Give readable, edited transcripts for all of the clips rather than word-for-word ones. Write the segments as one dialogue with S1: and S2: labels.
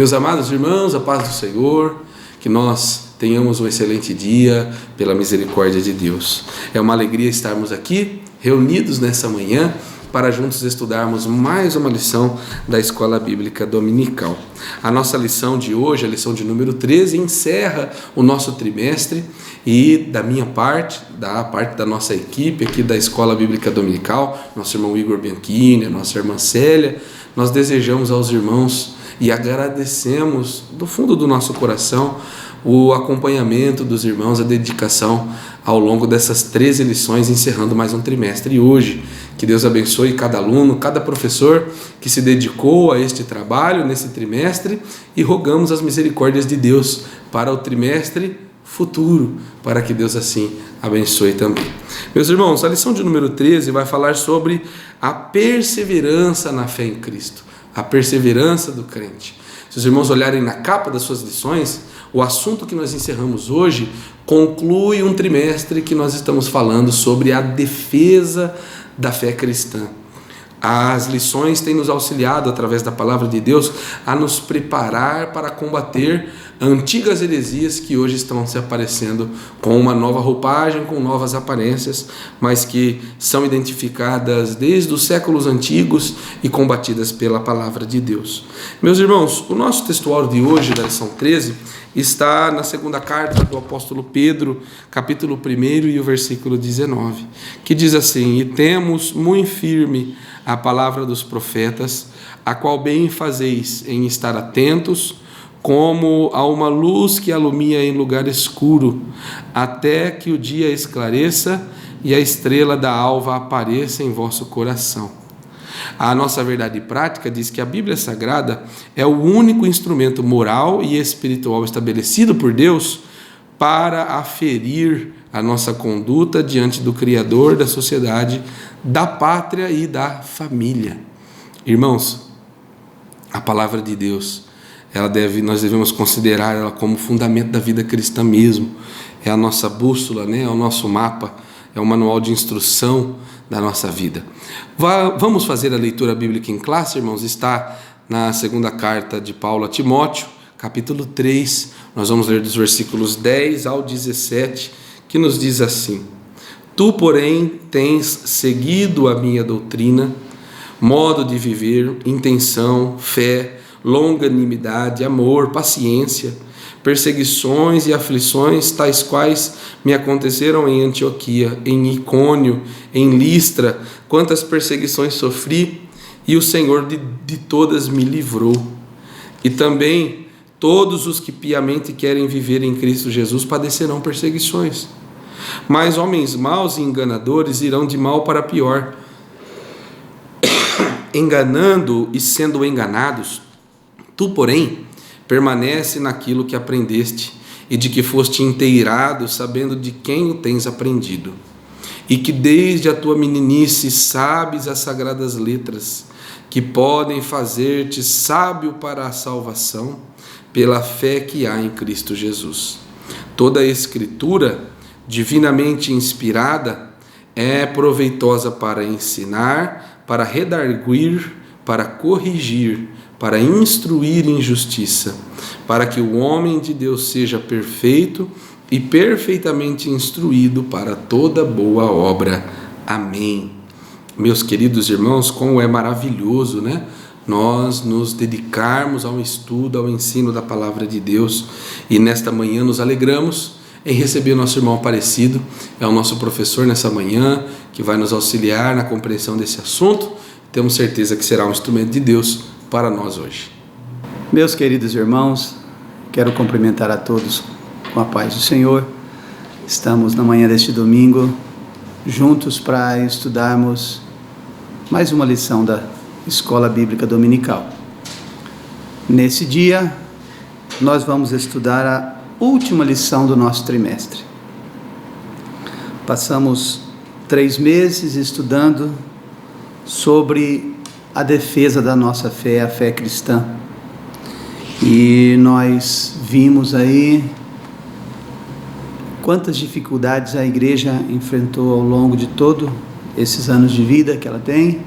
S1: Meus amados irmãos, a paz do Senhor, que nós tenhamos um excelente dia pela misericórdia de Deus. É uma alegria estarmos aqui, reunidos nessa manhã, para juntos estudarmos mais uma lição da Escola Bíblica Dominical. A nossa lição de hoje, a lição de número 13, encerra o nosso trimestre e da minha parte, da parte da nossa equipe aqui da Escola Bíblica Dominical, nosso irmão Igor Bianchini, nossa irmã Célia, nós desejamos aos irmãos e agradecemos do fundo do nosso coração o acompanhamento dos irmãos, a dedicação ao longo dessas 13 lições, encerrando mais um trimestre. E hoje, que Deus abençoe cada aluno, cada professor que se dedicou a este trabalho nesse trimestre, e rogamos as misericórdias de Deus para o trimestre futuro, para que Deus assim abençoe também. Meus irmãos, a lição de número 13 vai falar sobre a perseverança na fé em Cristo, a perseverança do crente. Se os irmãos olharem na capa das suas lições, o assunto que nós encerramos hoje conclui um trimestre que nós estamos falando sobre a defesa da fé cristã. As lições têm nos auxiliado, através da palavra de Deus, a nos preparar para combater antigas heresias que hoje estão se aparecendo com uma nova roupagem, com novas aparências, mas que são identificadas desde os séculos antigos e combatidas pela palavra de Deus. Meus irmãos, o nosso textuário de hoje, da lição 13, está na segunda carta do apóstolo Pedro, capítulo 1 e o versículo 19, que diz assim: "E temos muito firme a palavra dos profetas, a qual bem fazeis em estar atentos, como a uma luz que alumia em lugar escuro, até que o dia esclareça e a estrela da alva apareça em vosso coração." A nossa verdade prática diz que a Bíblia Sagrada é o único instrumento moral e espiritual estabelecido por Deus para aferir a nossa conduta diante do Criador da sociedade, da pátria e da família. Irmãos, a palavra de Deus, nós devemos considerar ela como fundamento da vida cristã mesmo. É a nossa bússola, né? É o nosso mapa, é o manual de instrução da nossa vida. Vamos fazer a leitura bíblica em classe, irmãos? Está na segunda carta de Paulo a Timóteo, capítulo 3. Nós vamos ler dos versículos 10 ao 17, que nos diz assim: "Tu, porém, tens seguido a minha doutrina, modo de viver, intenção, fé, longanimidade, amor, paciência, perseguições e aflições, tais quais me aconteceram em Antioquia, em Icônio, em Listra, quantas perseguições sofri, e o Senhor de todas me livrou. E também todos os que piamente querem viver em Cristo Jesus padecerão perseguições. Mas homens maus e enganadores irão de mal para pior, enganando e sendo enganados. Tu, porém, permanece naquilo que aprendeste e de que foste inteirado, sabendo de quem o tens aprendido, e que desde a tua meninice sabes as sagradas letras, que podem fazer-te sábio para a salvação, pela fé que há em Cristo Jesus. Toda a Escritura, divinamente inspirada, é proveitosa para ensinar, para redarguir, para corrigir, para instruir em justiça, para que o homem de Deus seja perfeito e perfeitamente instruído para toda boa obra. Amém." Meus queridos irmãos, como é maravilhoso, né? Nós nos dedicarmos ao estudo, ao ensino da palavra de Deus, e nesta manhã nos alegramos em receber o nosso irmão Aparecido, é o nosso professor nessa manhã, que vai nos auxiliar na compreensão desse assunto. Temos certeza que será um instrumento de Deus para nós hoje.
S2: Meus queridos irmãos, quero cumprimentar a todos com a paz do Senhor. Estamos na manhã deste domingo, juntos para estudarmos mais uma lição da Escola Bíblica Dominical. Nesse dia, nós vamos estudar a última lição do nosso trimestre. Passamos 3 meses estudando sobre a defesa da nossa fé, a fé cristã. E nós vimos aí quantas dificuldades a igreja enfrentou ao longo de todos esses anos de vida que ela tem,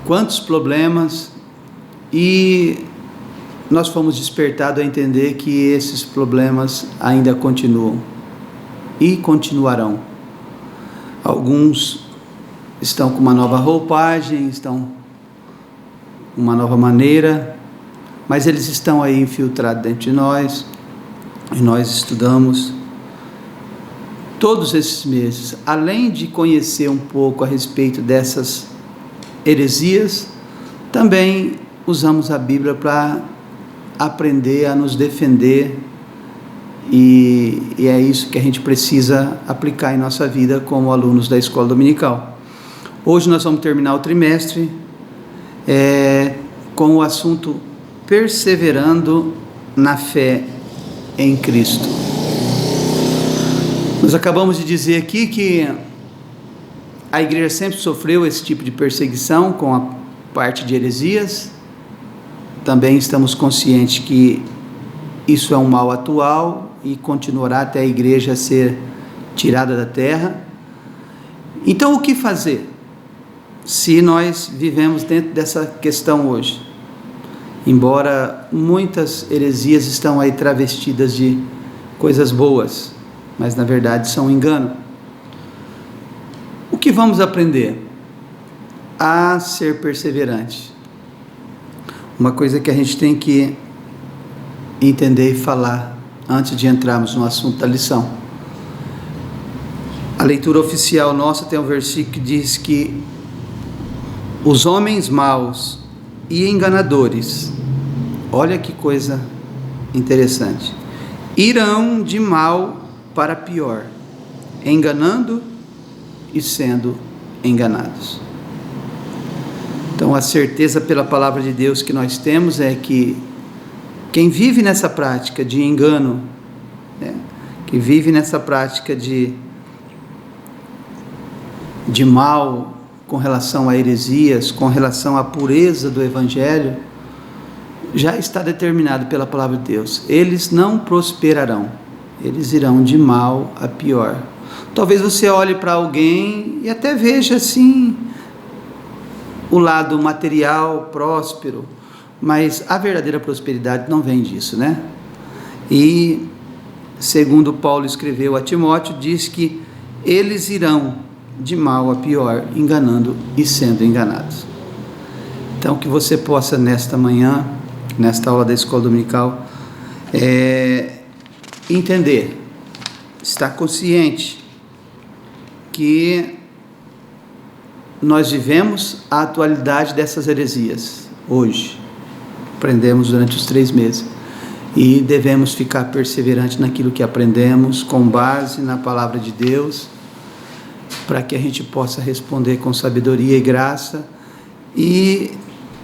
S2: quantos problemas, e nós fomos despertados a entender que esses problemas ainda continuam e continuarão. Alguns estão com uma nova roupagem, estão com uma nova maneira, mas eles estão aí infiltrados dentro de nós, e nós estudamos todos esses meses, além de conhecer um pouco a respeito dessas heresias, também usamos a Bíblia para aprender a nos defender, e é isso que a gente precisa aplicar em nossa vida como alunos da escola dominical. Hoje nós vamos terminar o trimestre com o assunto perseverando na fé em Cristo. Nós acabamos de dizer aqui que a igreja sempre sofreu esse tipo de perseguição com a parte de heresias. Também estamos conscientes que isso é um mal atual e continuará até a igreja ser tirada da terra. Então, o que fazer se nós vivemos dentro dessa questão hoje? Embora muitas heresias estão aí travestidas de coisas boas, mas na verdade são um engano. O que vamos aprender? A ser perseverante. Uma coisa que a gente tem que entender e falar antes de entrarmos no assunto da lição. A leitura oficial nossa tem um versículo que diz que os homens maus e enganadores, olha que coisa interessante, irão de mal para pior, enganando e sendo enganados. Então, a certeza pela palavra de Deus que nós temos é que quem vive nessa prática de engano, que vive nessa prática de mal com relação a heresias, com relação à pureza do Evangelho, já está determinado pela palavra de Deus. Eles não prosperarão, eles irão de mal a pior. Talvez você olhe para alguém e até veja assim o lado material, próspero, mas a verdadeira prosperidade não vem disso, né? E, segundo Paulo escreveu a Timóteo, diz que eles irão de mal a pior, enganando e sendo enganados. Então, que você possa nesta manhã, nesta aula da escola dominical, entender, estar consciente que nós vivemos a atualidade dessas heresias hoje, aprendemos durante os 3 meses, e devemos ficar perseverantes naquilo que aprendemos, com base na palavra de Deus, para que a gente possa responder com sabedoria e graça, e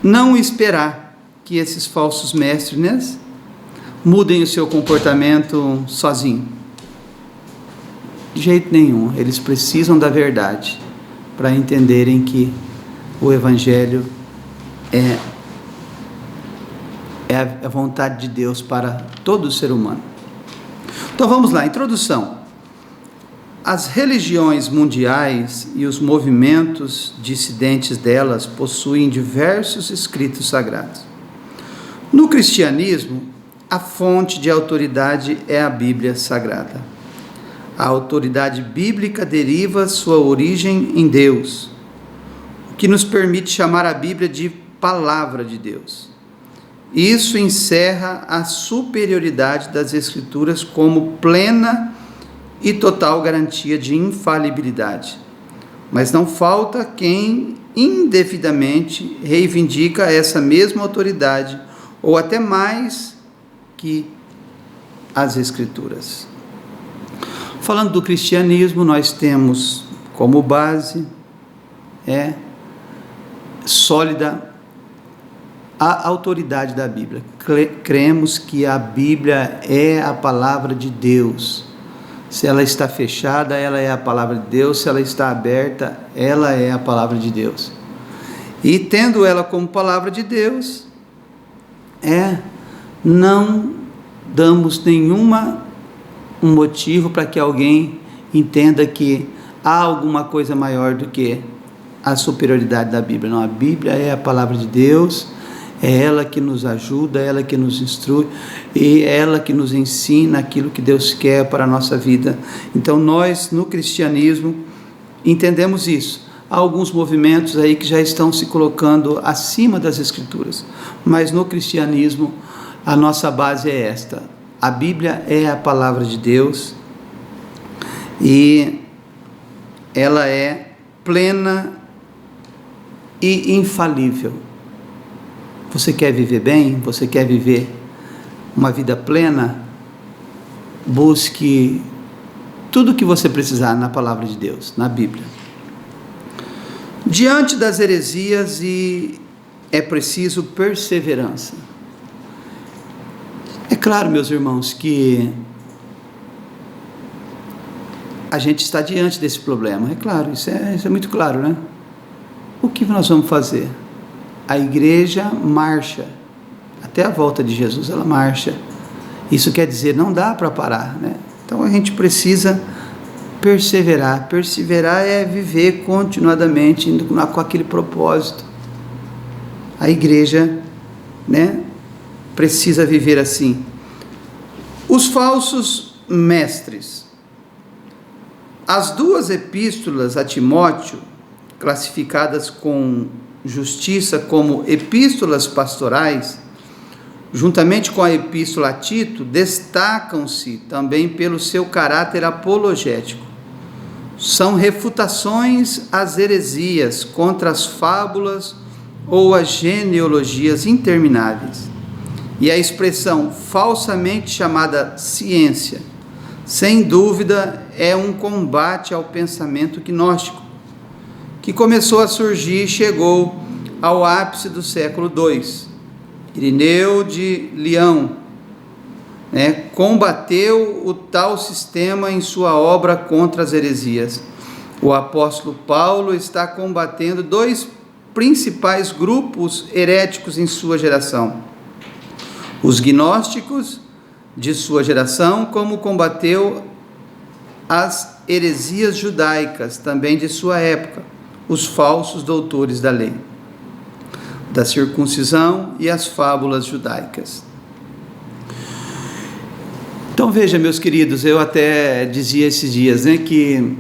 S2: não esperar que esses falsos mestres, né, mudem o seu comportamento sozinho. De jeito nenhum, eles precisam da verdade para entenderem que o Evangelho é a vontade de Deus para todo ser humano. Então vamos lá, introdução. As religiões mundiais e os movimentos dissidentes delas possuem diversos escritos sagrados. No cristianismo, a fonte de autoridade é a Bíblia Sagrada. A autoridade bíblica deriva sua origem em Deus, o que nos permite chamar a Bíblia de Palavra de Deus. Isso encerra a superioridade das Escrituras como plena e total garantia de infalibilidade. Mas não falta quem indevidamente reivindica essa mesma autoridade, ou até mais que as Escrituras. Falando do cristianismo, nós temos como base sólida a autoridade da Bíblia. Cremos que a Bíblia é a palavra de Deus. Se ela está fechada, ela é a palavra de Deus. Se ela está aberta, ela é a palavra de Deus. E tendo ela como palavra de Deus, não damos nenhum motivo para que alguém entenda que há alguma coisa maior do que a superioridade da Bíblia. Não, a Bíblia é a palavra de Deus, É ela que nos ajuda, é ela que nos instrui e é ela que nos ensina aquilo que Deus quer para a nossa vida. Então nós no cristianismo entendemos isso. Há alguns movimentos aí que já estão se colocando acima das Escrituras, mas no cristianismo a nossa base é esta: a Bíblia é a palavra de Deus e ela é plena e infalível. Você quer viver bem? Você quer viver uma vida plena? Busque tudo o que você precisar na palavra de Deus, na Bíblia. Diante das heresias é preciso perseverança. É claro, meus irmãos, que a gente está diante desse problema. É claro, isso é muito claro, né? O que nós vamos fazer? A igreja marcha, até a volta de Jesus ela marcha. Isso quer dizer, não dá para parar, né? Então a gente precisa perseverar. Perseverar é viver continuadamente com aquele propósito. A igreja, né, precisa viver assim. Os falsos mestres. As duas epístolas a Timóteo, classificadas com justiça como epístolas pastorais, juntamente com a epístola a Tito, destacam-se também pelo seu caráter apologético. São refutações às heresias contra as fábulas ou as genealogias intermináveis. E a expressão falsamente chamada ciência, sem dúvida, é um combate ao pensamento gnóstico, que começou a surgir e chegou ao ápice do século II. Irineu de Leão, combateu o tal sistema em sua obra contra as heresias. O apóstolo Paulo está combatendo dois principais grupos heréticos em sua geração: os gnósticos de sua geração, como combateu as heresias judaicas também de sua época, os falsos doutores da lei, da circuncisão e as fábulas judaicas. Então veja, meus queridos, eu até dizia esses dias, que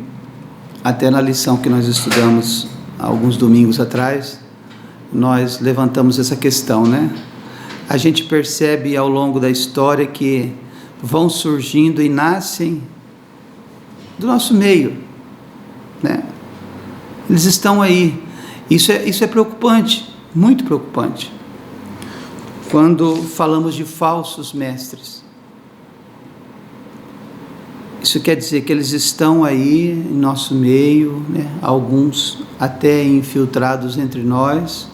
S2: até na lição que nós estudamos alguns domingos atrás, nós levantamos essa questão, A gente percebe ao longo da história que vão surgindo e nascem do nosso meio, Eles estão aí. Isso é preocupante, muito preocupante. Quando falamos de falsos mestres, isso quer dizer que eles estão aí em nosso meio, alguns até infiltrados entre nós,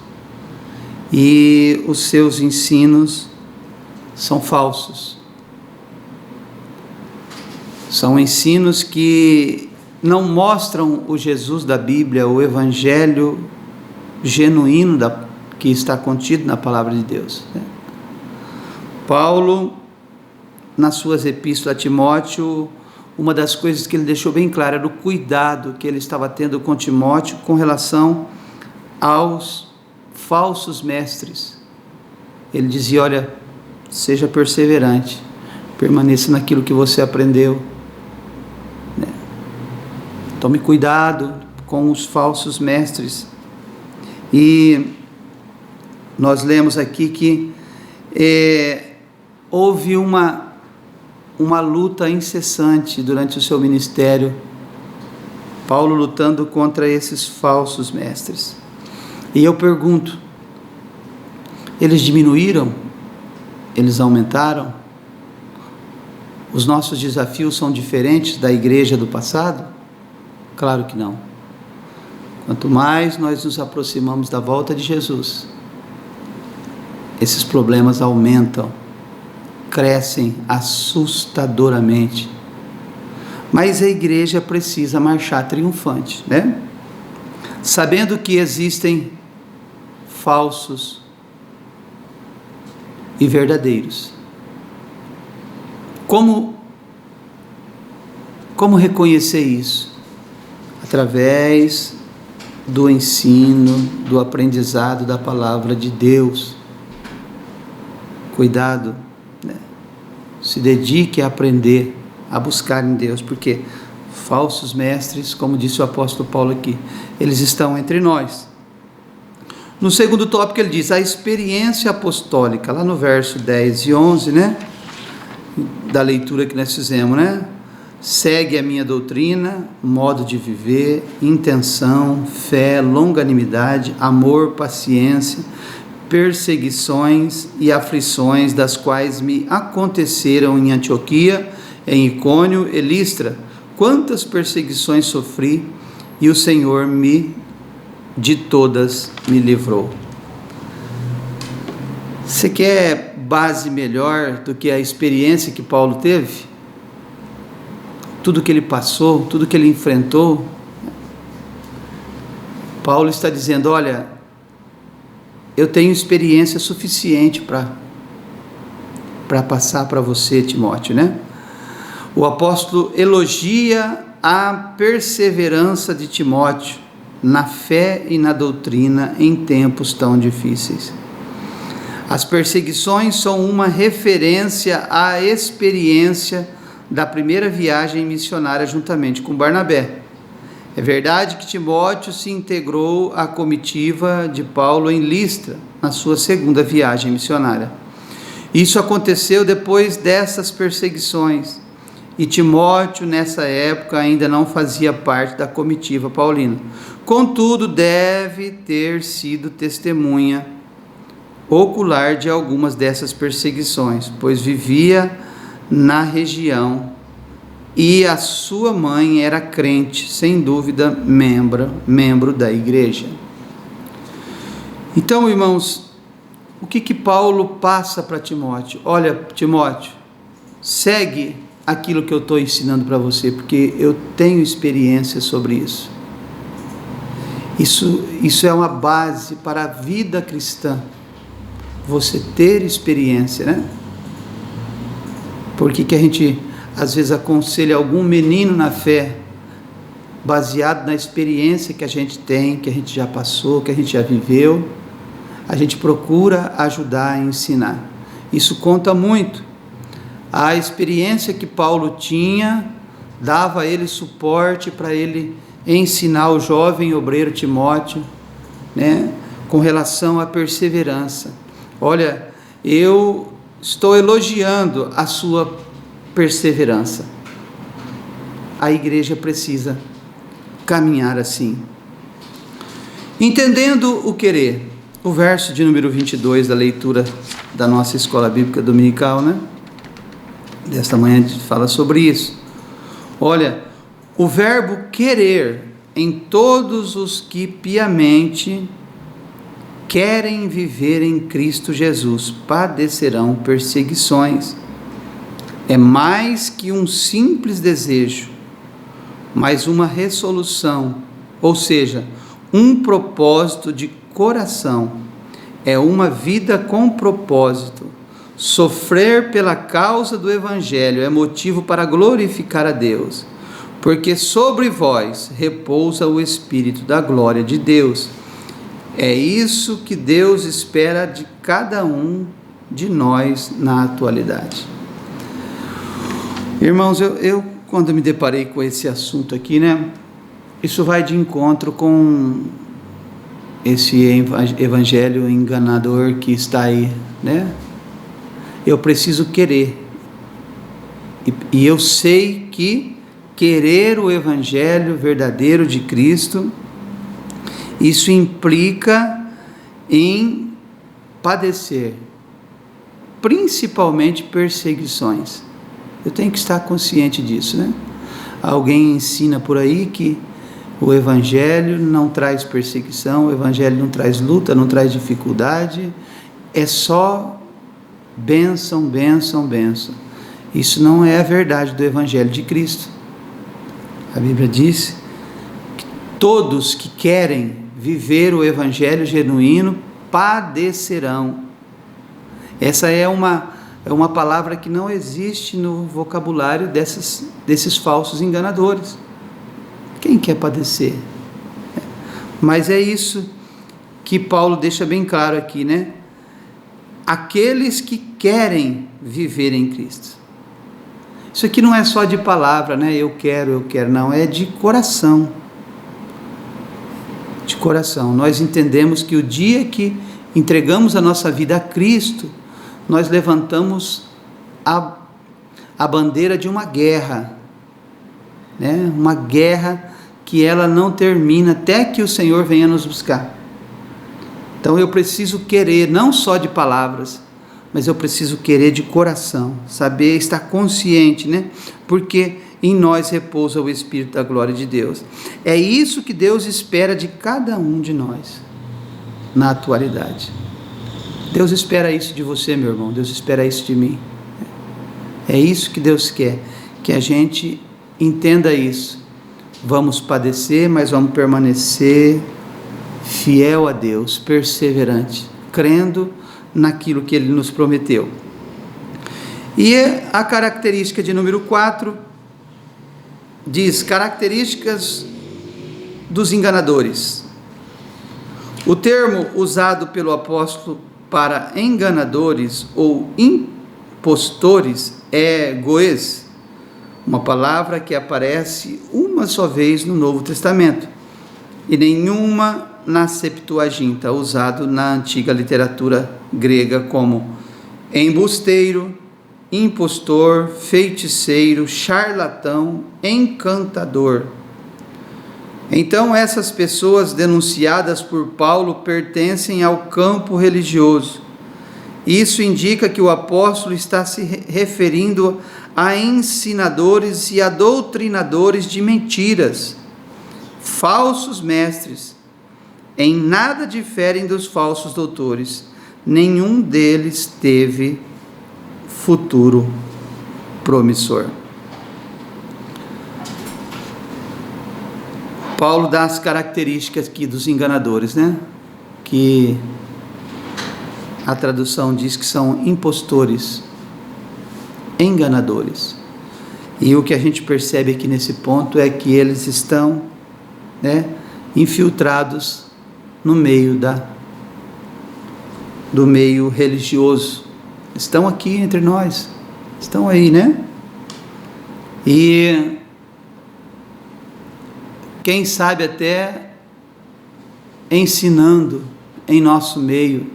S2: e os seus ensinos são falsos. São ensinos que não mostram o Jesus da Bíblia, o Evangelho genuíno que está contido na Palavra de Deus. Paulo, nas suas epístolas a Timóteo, uma das coisas que ele deixou bem clara era o cuidado que ele estava tendo com Timóteo com relação aos falsos mestres. Ele dizia: olha, seja perseverante, permaneça naquilo que você aprendeu. Tome cuidado com os falsos mestres. E nós lemos aqui que houve uma luta incessante durante o seu ministério, Paulo lutando contra esses falsos mestres. E eu pergunto, eles diminuíram? Eles aumentaram? Os nossos desafios são diferentes da igreja do passado? Claro que não. Quanto mais nós nos aproximamos da volta de Jesus, esses problemas aumentam, crescem assustadoramente. Mas a igreja precisa marchar triunfante, Sabendo que existem falsos e verdadeiros. Como reconhecer isso? Através do ensino, do aprendizado da palavra de Deus. Cuidado, né? Se dedique a aprender, a buscar em Deus, porque falsos mestres, como disse o apóstolo Paulo aqui, eles estão entre nós. No segundo tópico ele diz, a experiência apostólica, lá no verso 10 e 11, né? Da leitura que nós fizemos, né? Segue a minha doutrina, modo de viver, intenção, fé, longanimidade, amor, paciência, perseguições e aflições, das quais me aconteceram em Antioquia, em Icônio e Listra. Quantas perseguições sofri, e o Senhor de todas me livrou. Você quer base melhor do que a experiência que Paulo teve? Tudo que ele passou, tudo que ele enfrentou. Paulo está dizendo, olha, eu tenho experiência suficiente para passar para você, Timóteo, né? O apóstolo elogia a perseverança de Timóteo na fé e na doutrina em tempos tão difíceis. As perseguições são uma referência à experiência da primeira viagem missionária juntamente com Barnabé. É verdade que Timóteo se integrou à comitiva de Paulo em Listra, na sua segunda viagem missionária. Isso aconteceu depois dessas perseguições, e Timóteo, nessa época, ainda não fazia parte da comitiva paulina. Contudo, deve ter sido testemunha ocular de algumas dessas perseguições, pois vivia na região e a sua mãe era crente, sem dúvida, membro da igreja. Então, irmãos, o que Paulo passa para Timóteo? Olha, Timóteo, segue aquilo que eu estou ensinando para você, porque eu tenho experiência sobre isso. Isso é uma base para a vida cristã, você ter experiência, né? Por que a gente às vezes aconselha algum menino na fé, baseado na experiência que a gente tem, que a gente já passou, que a gente já viveu, a gente procura ajudar a ensinar. Isso conta muito. A experiência que Paulo tinha dava a ele suporte para ele ensinar o jovem obreiro Timóteo, né, com relação à perseverança. Olha, eu estou elogiando a sua perseverança. A igreja precisa caminhar assim. Entendendo o querer, o verso de número 22 da leitura da nossa escola bíblica dominical, né? Desta manhã a gente fala sobre isso. Olha, o verbo querer em todos os que piamente querem viver em Cristo Jesus padecerão perseguições. É mais que um simples desejo, mas uma resolução, ou seja, um propósito de coração. É uma vida com propósito. Sofrer pela causa do Evangelho é motivo para glorificar a Deus, porque sobre vós repousa o Espírito da glória de Deus. É isso que Deus espera de cada um de nós na atualidade. Irmãos, eu quando me deparei com esse assunto aqui, né, isso vai de encontro com esse evangelho enganador que está aí, né? Eu preciso querer, e eu sei que querer o evangelho verdadeiro de Cristo, isso implica em padecer, principalmente perseguições. Eu tenho que estar consciente disso, né? Alguém ensina por aí que o evangelho não traz perseguição, o evangelho não traz luta, não traz dificuldade, é só bênção, bênção, bênção. Isso não é a verdade do evangelho de Cristo. A Bíblia diz que todos que querem viver o evangelho genuíno padecerão. Essa é uma palavra que não existe no vocabulário desses falsos enganadores. Quem quer padecer? Mas é isso que Paulo deixa bem claro aqui, né? Aqueles que querem viver em Cristo. Isso aqui não é só de palavra, né? Eu quero, não, é de coração. De coração. Nós entendemos que o dia que entregamos a nossa vida a Cristo, nós levantamos a bandeira de uma guerra, né? Uma guerra que ela não termina até que o Senhor venha nos buscar. Então eu preciso querer, não só de palavras, mas eu preciso querer de coração, saber, estar consciente, né? Porque em nós repousa o Espírito da glória de Deus. É isso que Deus espera de cada um de nós, na atualidade. Deus espera isso de você, meu irmão, Deus espera isso de mim. É isso que Deus quer, que a gente entenda isso. Vamos padecer, mas vamos permanecer fiel a Deus, perseverante, crendo naquilo que Ele nos prometeu. E a característica de número 4 diz: características dos enganadores. O termo usado pelo apóstolo para enganadores ou impostores é goes, uma palavra que aparece uma só vez no Novo Testamento e nenhuma na Septuaginta, usado na antiga literatura grega como embusteiro, impostor, feiticeiro, charlatão, encantador. Então essas pessoas denunciadas por Paulo pertencem ao campo religioso. Isso indica que o apóstolo está se referindo a ensinadores e a doutrinadores de mentiras, falsos mestres. Em nada diferem dos falsos doutores. Nenhum deles teve futuro promissor. Paulo dá as características aqui dos enganadores, né? Que a tradução diz que são impostores, enganadores. E o que a gente percebe aqui nesse ponto é que eles estão, né, infiltrados no meio do meio religioso. Estão aqui entre nós, estão aí, né? E quem sabe até ensinando em nosso meio,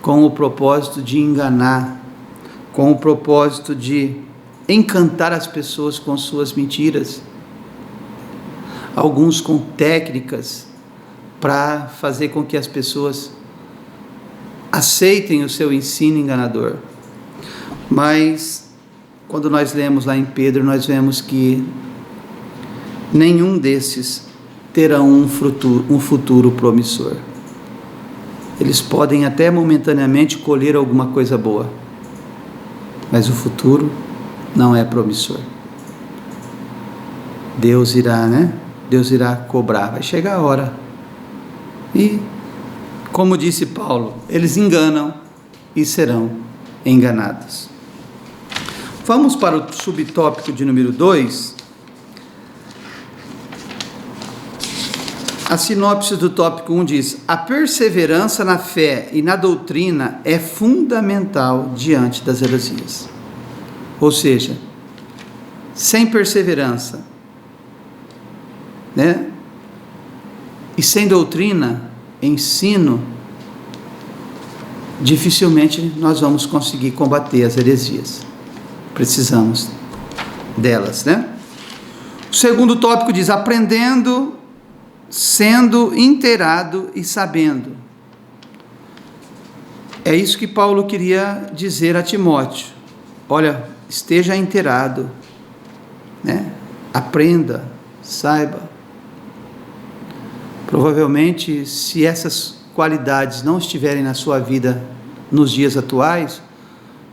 S2: com o propósito de enganar, com o propósito de encantar as pessoas com suas mentiras, alguns com técnicas para fazer com que as pessoas aceitem o seu ensino enganador. Mas quando nós lemos lá em Pedro, nós vemos que nenhum desses terão um futuro promissor. Eles podem até momentaneamente colher alguma coisa boa, mas o futuro não é promissor. Deus irá, né? Deus irá cobrar, vai chegar a hora. E, como disse Paulo, eles enganam e serão enganados. Vamos para o subtópico de número 2. A sinopse do tópico 1 diz: a perseverança na fé e na doutrina é fundamental diante das heresias. Ou seja, sem perseverança, né, e sem doutrina, ensino, dificilmente nós vamos conseguir combater as heresias. Precisamos delas, né? O segundo tópico diz: aprendendo, sendo inteirado e sabendo. É isso que Paulo queria dizer a Timóteo. Olha, esteja inteirado, né? Aprenda, saiba. Provavelmente, se essas qualidades não estiverem na sua vida nos dias atuais,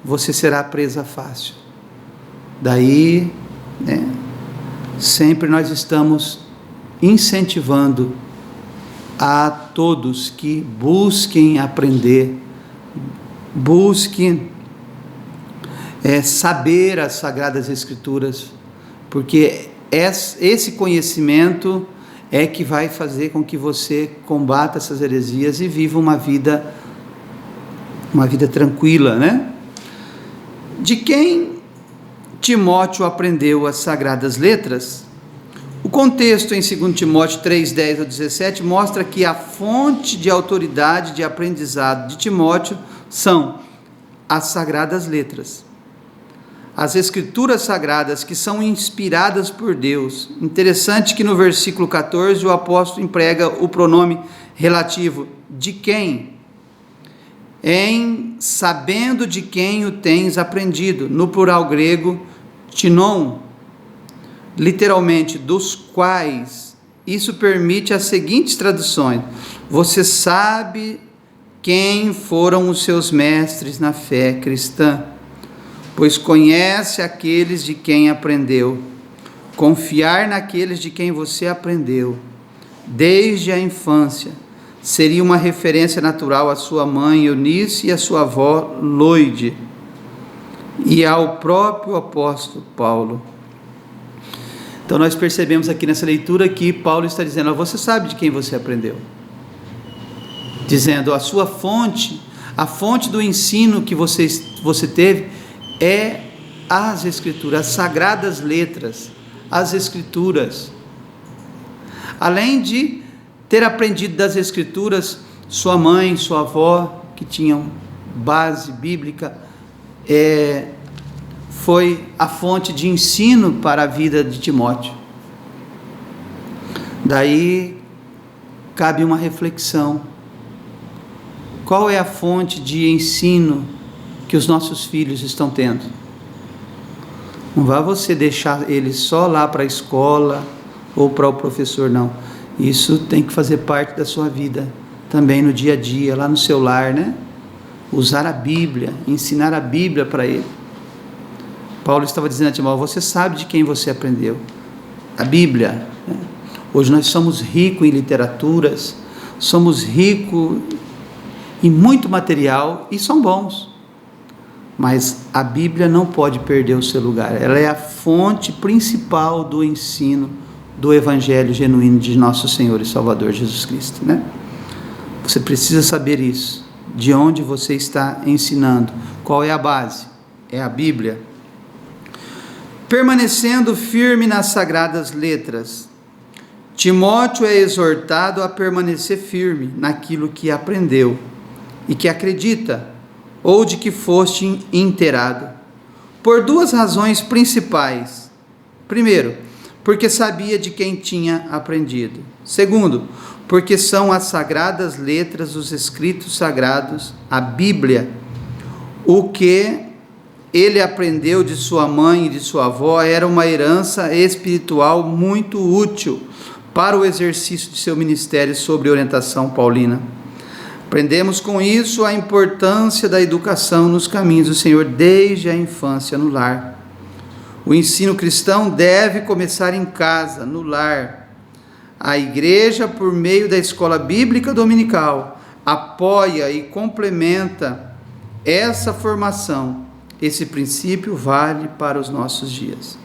S2: você será presa fácil. Daí, né, sempre nós estamos incentivando a todos que busquem aprender, busquem saber as Sagradas Escrituras, porque esse conhecimento é que vai fazer com que você combata essas heresias e viva uma vida tranquila, né? De quem Timóteo aprendeu as sagradas letras? O contexto em 2 Timóteo 3:10 ao 17 mostra que a fonte de autoridade de aprendizado de Timóteo são as sagradas letras, as escrituras sagradas, que são inspiradas por Deus. Interessante que no versículo 14 o apóstolo emprega o pronome relativo de quem, em sabendo de quem o tens aprendido, no plural grego tinon, literalmente dos quais. Isso permite as seguintes traduções: você sabe quem foram os seus mestres na fé cristã, pois conhece aqueles de quem aprendeu. Confiar naqueles de quem você aprendeu desde a infância seria uma referência natural à sua mãe Eunice e à sua avó Loide e ao próprio apóstolo Paulo. Então nós percebemos aqui nessa leitura que Paulo está dizendo: você sabe de quem você aprendeu, dizendo a sua fonte, a fonte do ensino que você teve é as escrituras, as sagradas letras, as escrituras. Além de ter aprendido das escrituras, sua mãe, sua avó, que tinham base bíblica, foi a fonte de ensino para a vida de Timóteo. Daí cabe uma reflexão: qual é a fonte de ensino que os nossos filhos estão tendo? Não vá você deixar eles só lá para a escola ou para o professor, não. Isso tem que fazer parte da sua vida também no dia a dia, lá no seu lar, né? Usar a Bíblia, ensinar a Bíblia para ele. Paulo estava dizendo a Timóteo: você sabe de quem você aprendeu a Bíblia, né? Hoje nós somos ricos em literaturas, somos ricos em muito material, e são bons, mas a Bíblia não pode perder o seu lugar. Ela é a fonte principal do ensino do Evangelho genuíno de nosso Senhor e Salvador Jesus Cristo, né? Você precisa saber isso, de onde você está ensinando, qual é a base, é a Bíblia. Permanecendo firme nas sagradas letras, Timóteo é exortado a permanecer firme naquilo que aprendeu e que acredita, ou de que foste inteirado, por duas razões principais. Primeiro, porque sabia de quem tinha aprendido. Segundo, porque são as sagradas letras, os escritos sagrados, a Bíblia, o que ele aprendeu de sua mãe e de sua avó era uma herança espiritual muito útil para o exercício de seu ministério sob orientação paulina. Aprendemos com isso a importância da educação nos caminhos do Senhor desde a infância no lar. O ensino cristão deve começar em casa, no lar. A igreja, por meio da escola bíblica dominical, apoia e complementa essa formação. Esse princípio vale para os nossos dias.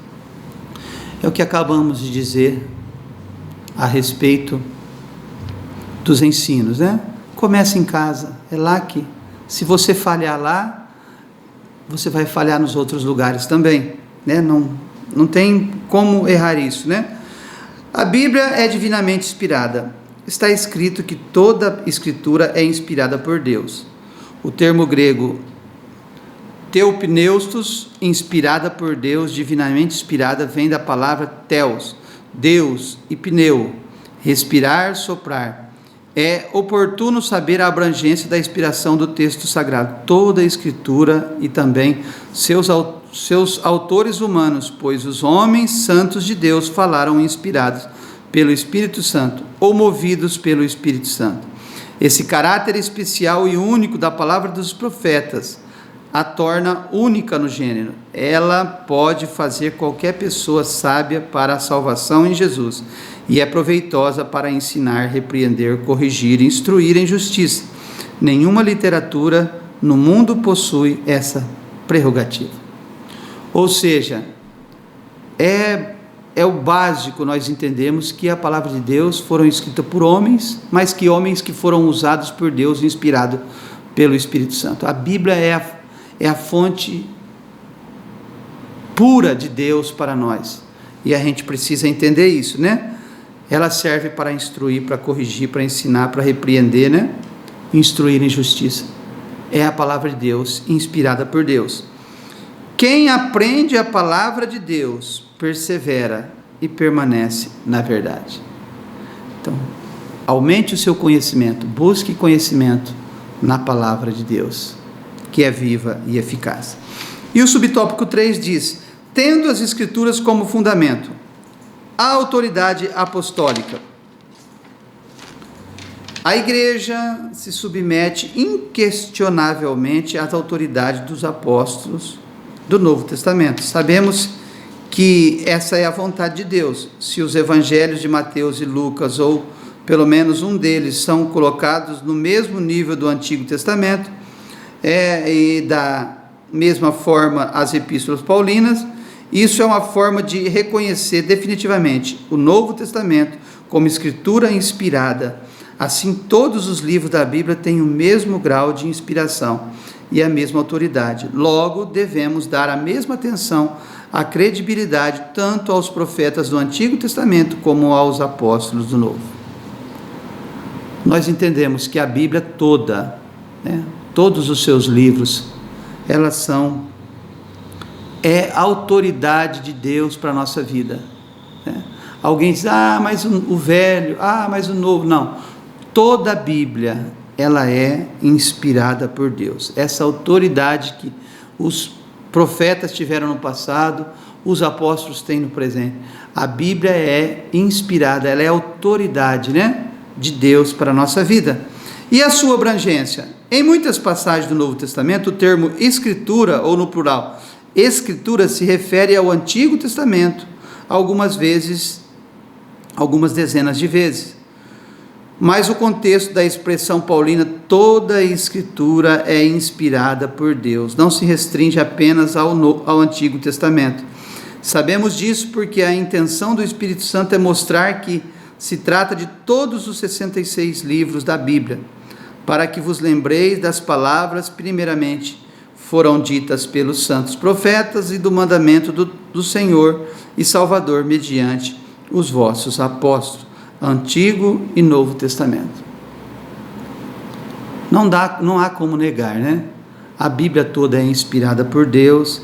S2: É o que acabamos de dizer a respeito dos ensinos, né? Começa em casa, é lá que, se você falhar lá, você vai falhar nos outros lugares também, né? Não tem como errar isso, né? A Bíblia é divinamente inspirada. Está escrito que toda escritura é inspirada por Deus. O termo grego theopneustos, inspirada por Deus, divinamente inspirada, vem da palavra theos, Deus, e pneu, respirar, soprar. É oportuno saber a abrangência da inspiração do texto sagrado, toda a escritura e também seus autores humanos, pois os homens santos de Deus falaram inspirados pelo Espírito Santo ou movidos pelo Espírito Santo. Esse caráter especial e único da palavra dos profetas a torna única no gênero. Ela pode fazer qualquer pessoa sábia para a salvação em Jesus e é proveitosa para ensinar, repreender, corrigir, instruir em justiça. Nenhuma literatura no mundo possui essa prerrogativa. Ou seja, é o básico. Nós entendemos que a palavra de Deus foram escritas por homens, mas que homens que foram usados por Deus, inspirados pelo Espírito Santo. A Bíblia é a fonte pura de Deus para nós. E a gente precisa entender isso, né? Ela serve para instruir, para corrigir, para ensinar, para repreender, né? Instruir em justiça. É a palavra de Deus, inspirada por Deus. Quem aprende a palavra de Deus, persevera e permanece na verdade. Então, aumente o seu conhecimento, busque conhecimento na palavra de Deus, que é viva e eficaz. E o subtópico 3 diz: tendo as Escrituras como fundamento, a autoridade apostólica. A igreja se submete inquestionavelmente às autoridades dos apóstolos do Novo Testamento. Sabemos que essa é a vontade de Deus. Se os evangelhos de Mateus e Lucas, ou pelo menos um deles, são colocados no mesmo nível do Antigo Testamento, e da mesma forma as epístolas paulinas, isso é uma forma de reconhecer definitivamente o Novo Testamento como escritura inspirada. Assim, todos os livros da Bíblia têm o mesmo grau de inspiração e a mesma autoridade. Logo, devemos dar a mesma atenção à credibilidade tanto aos profetas do Antigo Testamento como aos apóstolos do Novo. Nós entendemos que a Bíblia toda, todos os seus livros, elas são a autoridade de Deus para a nossa vida. Alguém diz: mas o velho, mas o novo. Não. Toda a Bíblia, ela é inspirada por Deus. Essa autoridade que os profetas tiveram no passado, os apóstolos têm no presente. A Bíblia é inspirada, ela é autoridade, de Deus para a nossa vida. E a sua abrangência? Em muitas passagens do Novo Testamento, o termo escritura, ou no plural, escritura, se refere ao Antigo Testamento, algumas vezes, algumas dezenas de vezes. Mas o contexto da expressão paulina, toda a Escritura é inspirada por Deus, não se restringe apenas ao Antigo Testamento. Sabemos disso porque a intenção do Espírito Santo é mostrar que se trata de todos os 66 livros da Bíblia, para que vos lembreis das palavras primeiramente foram ditas pelos santos profetas e do mandamento do Senhor e Salvador mediante os vossos apóstolos. Antigo e Novo Testamento. Não há como negar, A Bíblia toda é inspirada por Deus.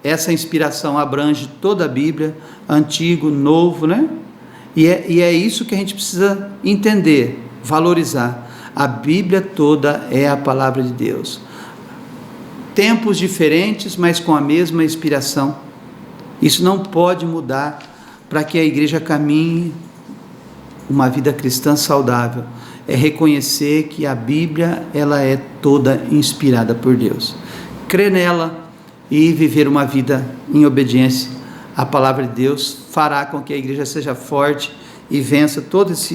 S2: Essa inspiração abrange toda a Bíblia, Antigo, Novo, E é isso que a gente precisa entender, valorizar. A Bíblia toda é a palavra de Deus. Tempos diferentes, mas com a mesma inspiração. Isso não pode mudar para que a igreja caminhe uma vida cristã saudável. É reconhecer que a Bíblia, ela é toda inspirada por Deus. Crer nela e viver uma vida em obediência à palavra de Deus fará com que a igreja seja forte e vença todas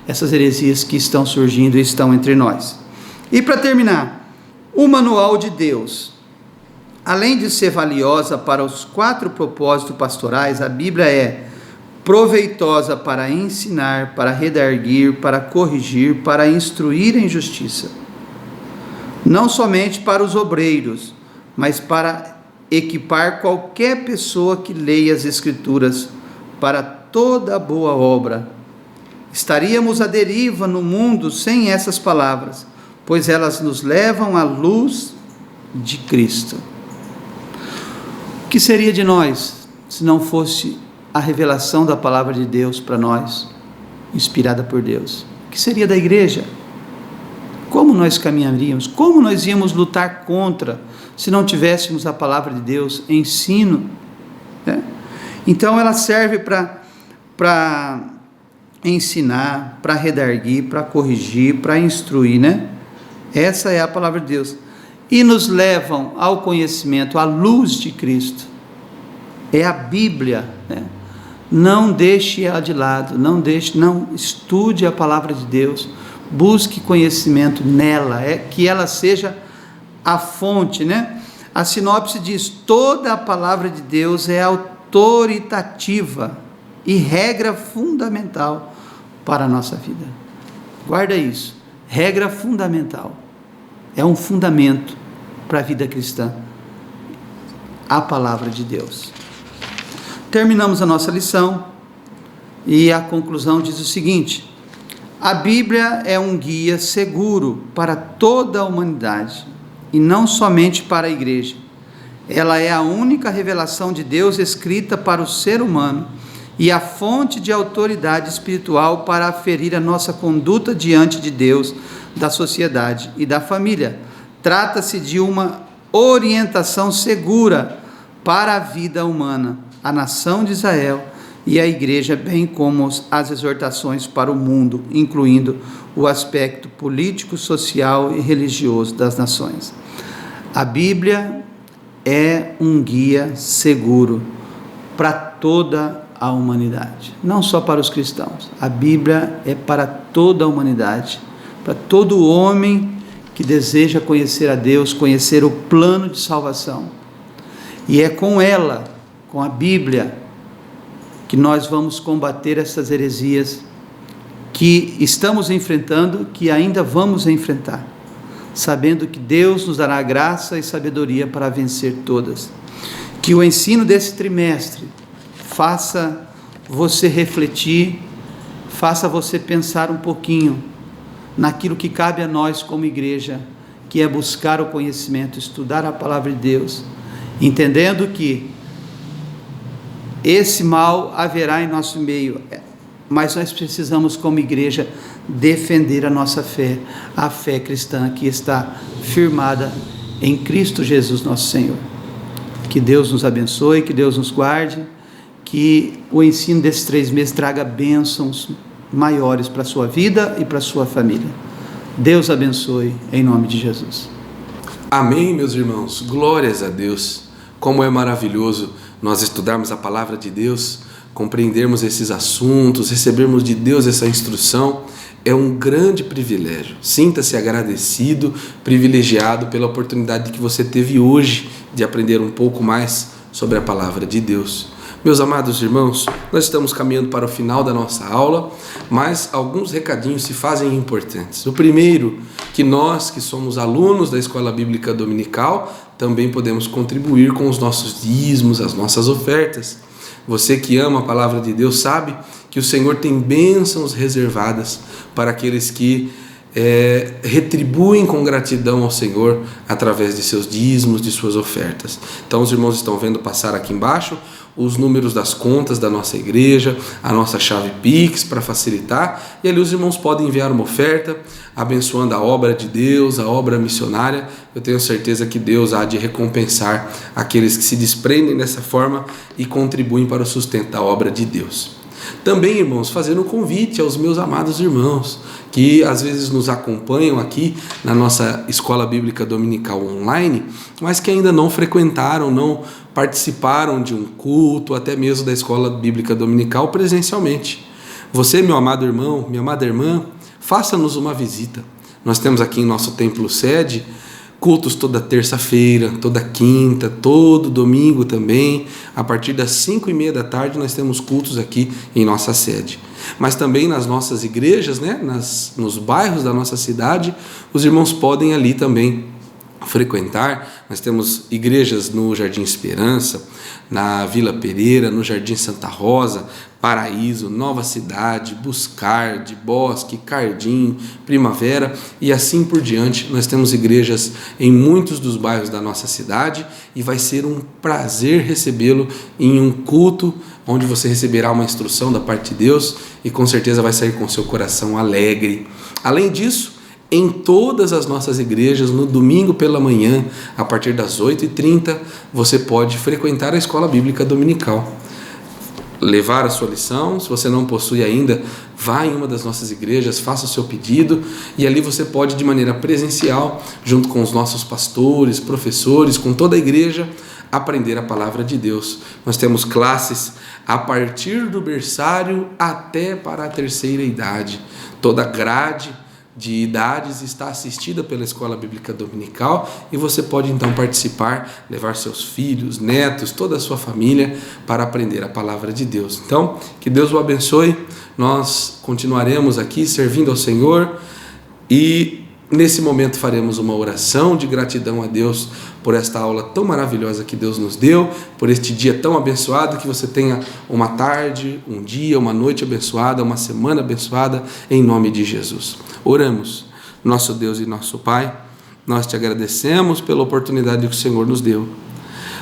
S2: essas heresias que estão surgindo e estão entre nós. E para terminar, o manual de Deus. Além de ser valiosa para os 4 propósitos pastorais, a Bíblia é proveitosa para ensinar, para redarguir, para corrigir, para instruir em justiça. Não somente para os obreiros, mas para equipar qualquer pessoa que leia as Escrituras para toda boa obra. Estaríamos à deriva no mundo sem essas palavras, pois elas nos levam à luz de Cristo. O que seria de nós se não fosse a revelação da palavra de Deus para nós, inspirada por Deus? O que seria da igreja? Como nós caminharíamos? Como nós íamos lutar contra se não tivéssemos a palavra de Deus, ensino? Então ela serve para ensinar, para redarguir, para corrigir, para instruir, Essa é a palavra de Deus. E nos levam ao conhecimento, à luz de Cristo. É a Bíblia, Não deixe ela de lado, não estude a palavra de Deus, busque conhecimento nela, que ela seja a fonte, A sinopse diz: toda a palavra de Deus é autoritativa e regra fundamental para a nossa vida. Guarda isso, regra fundamental, é um fundamento para a vida cristã. a palavra de Deus. Terminamos a nossa lição e a conclusão diz o seguinte: a Bíblia é um guia seguro para toda a humanidade e não somente para a igreja. Ela é a única revelação de Deus escrita para o ser humano e a fonte de autoridade espiritual para aferir a nossa conduta diante de Deus, da sociedade e da família. Trata-se de uma orientação segura para a vida humana, a nação de Israel e a igreja, bem como as exortações para o mundo, incluindo o aspecto político, social e religioso das nações. A Bíblia é um guia seguro para toda a humanidade, não só para os cristãos. A Bíblia é para toda a humanidade, para todo homem que deseja conhecer a Deus, conhecer o plano de salvação. E é com ela, com a Bíblia, que nós vamos combater essas heresias que estamos enfrentando, que ainda vamos enfrentar, sabendo que Deus nos dará graça e sabedoria para vencer todas. Que o ensino desse trimestre faça você refletir, faça você pensar um pouquinho naquilo que cabe a nós como igreja, que é buscar o conhecimento, estudar a palavra de Deus, entendendo que esse mal haverá em nosso meio, mas nós precisamos como igreja defender a nossa fé, a fé cristã que está firmada em Cristo Jesus nosso Senhor. Que Deus nos abençoe, que Deus nos guarde, que o ensino desses 3 meses traga bênçãos maiores para a sua vida e para a sua família. Deus abençoe, em nome de Jesus.
S1: Amém, meus irmãos. Glórias a Deus. Como é maravilhoso nós estudarmos a palavra de Deus, compreendermos esses assuntos, recebermos de Deus essa instrução. É um grande privilégio. Sinta-se agradecido, privilegiado pela oportunidade que você teve hoje de aprender um pouco mais sobre a palavra de Deus. Meus amados irmãos, nós estamos caminhando para o final da nossa aula, mas alguns recadinhos se fazem importantes. O primeiro, que nós que somos alunos da Escola Bíblica Dominical, também podemos contribuir com os nossos dízimos, as nossas ofertas. Você que ama a palavra de Deus sabe que o Senhor tem bênçãos reservadas para aqueles que retribuem com gratidão ao Senhor através de seus dízimos, de suas ofertas. Então os irmãos estão vendo passar aqui embaixo os números das contas da nossa igreja, a nossa chave Pix para facilitar, e ali os irmãos podem enviar uma oferta, abençoando a obra de Deus, a obra missionária. Eu tenho certeza que Deus há de recompensar aqueles que se desprendem dessa forma e contribuem para o sustento da obra de Deus. Também, irmãos, fazendo um convite aos meus amados irmãos que às vezes nos acompanham aqui na nossa Escola Bíblica Dominical online, mas que ainda não frequentaram, não participaram de um culto, até mesmo da Escola Bíblica Dominical presencialmente. Você, meu amado irmão, minha amada irmã, faça-nos uma visita. Nós temos aqui em nosso templo sede cultos toda terça-feira, toda quinta, todo domingo também. A partir das 5:30 da tarde nós temos cultos aqui em nossa sede. Mas também nas nossas igrejas, nos bairros da nossa cidade, os irmãos podem ali também frequentar. Nós temos igrejas no Jardim Esperança, na Vila Pereira, no Jardim Santa Rosa, Paraíso, Nova Cidade, Buscarde, Bosque, Cardim, Primavera e assim por diante. Nós temos igrejas em muitos dos bairros da nossa cidade e vai ser um prazer recebê-lo em um culto onde você receberá uma instrução da parte de Deus e com certeza vai sair com seu coração alegre. Além disso, em todas as nossas igrejas, no domingo pela manhã, a partir das 8h30, você pode frequentar a Escola Bíblica Dominical. Levar a sua lição, se você não possui ainda, vá em uma das nossas igrejas, faça o seu pedido e ali você pode, de maneira presencial, junto com os nossos pastores, professores, com toda a igreja, aprender a palavra de Deus. Nós temos classes a partir do berçário até para a terceira idade. Toda a grade de idades está assistida pela Escola Bíblica Dominical e você pode então participar, levar seus filhos, netos, toda a sua família para aprender a palavra de Deus. Então, que Deus o abençoe. Nós continuaremos aqui servindo ao Senhor e Nesse momento faremos uma oração de gratidão a Deus por esta aula tão maravilhosa que Deus nos deu, por este dia tão abençoado, que você tenha uma tarde, um dia, uma noite abençoada, uma semana abençoada, em nome de Jesus. Oramos. Nosso Deus e nosso Pai, nós te agradecemos pela oportunidade que o Senhor nos deu.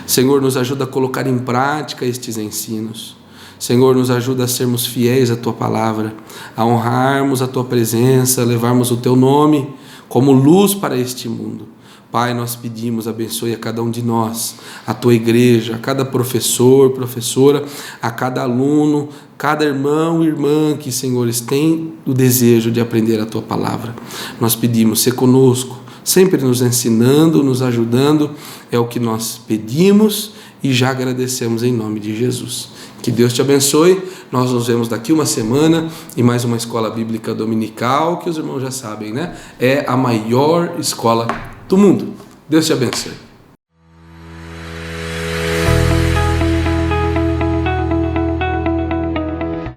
S1: Senhor, nos ajuda a colocar em prática estes ensinos. Senhor, nos ajuda a sermos fiéis à Tua palavra, a honrarmos a Tua presença, a levarmos o Teu nome como luz para este mundo. Pai, nós pedimos, abençoe a cada um de nós, a Tua igreja, a cada professor, professora, a cada aluno, cada irmão e irmã que, Senhor, tem o desejo de aprender a Tua palavra. Nós pedimos, ser conosco, sempre nos ensinando, nos ajudando, é o que nós pedimos e já agradecemos em nome de Jesus. Que Deus te abençoe. Nós nos vemos daqui uma semana em mais uma escola bíblica dominical, que os irmãos já sabem, né? É a maior escola do mundo. Deus te abençoe.